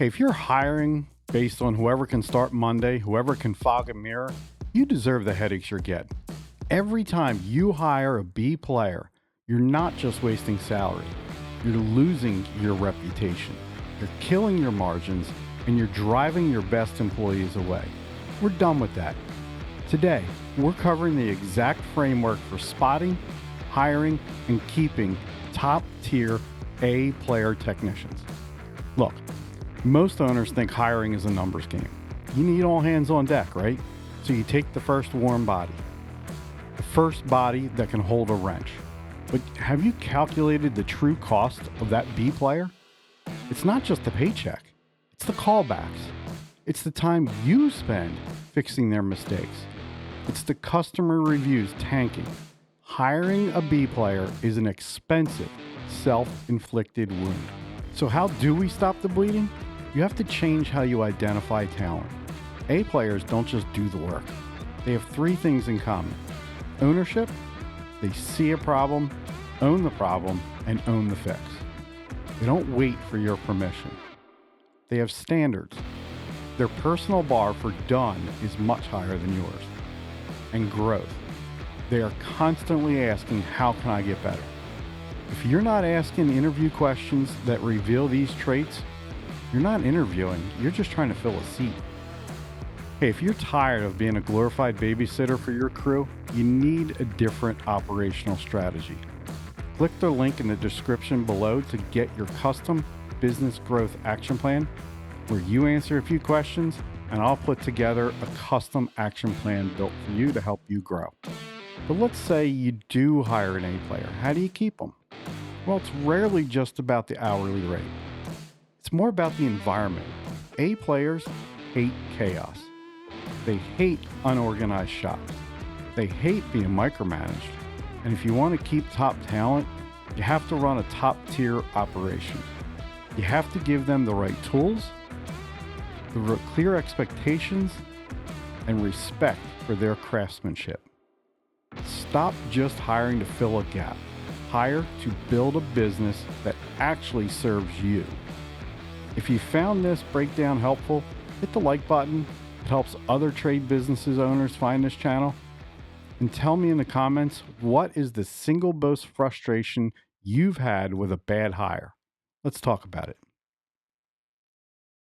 Hey, if you're hiring based on whoever can start Monday, whoever can fog a mirror, you deserve the headaches you're getting. Every time you hire a B player, you're not just wasting salary, you're losing your reputation, you're killing your margins, and you're driving your best employees away. We're done with that. Today, we're covering the exact framework for spotting, hiring, and keeping top-tier A player technicians. Look, most owners think hiring is a numbers game. You need all hands on deck, right? So you take the first warm body, the first body that can hold a wrench. But have you calculated the true cost of that B player? It's not just the paycheck, it's the callbacks. It's the time you spend fixing their mistakes. It's the customer reviews tanking. Hiring a B player is an expensive, self-inflicted wound. So how do we stop the bleeding? You have to change how you identify talent. A players don't just do the work. They have three things in common. Ownership, they see a problem, own the problem, and own the fix. They don't wait for your permission. They have standards. Their personal bar for done is much higher than yours. And growth. They are constantly asking, how can I get better? If you're not asking interview questions that reveal these traits, you're not interviewing, you're just trying to fill a seat. Hey, if you're tired of being a glorified babysitter for your crew, you need a different operational strategy. Click the link in the description below to get your custom business growth action plan, where you answer a few questions and I'll put together a custom action plan built for you to help you grow. But let's say you do hire an A player. How do you keep them? Well, it's rarely just about the hourly rate. It's more about the environment. A players hate chaos. They hate unorganized shops. They hate being micromanaged. And if you want to keep top talent, you have to run a top-tier operation. You have to give them the right tools, the clear expectations, and respect for their craftsmanship. Stop just hiring to fill a gap. Hire to build a business that actually serves you. If you found this breakdown helpful, hit the like button. It helps other trade businesses owners find this channel. And tell me in the comments, what is the single most frustration you've had with a bad hire? Let's talk about it.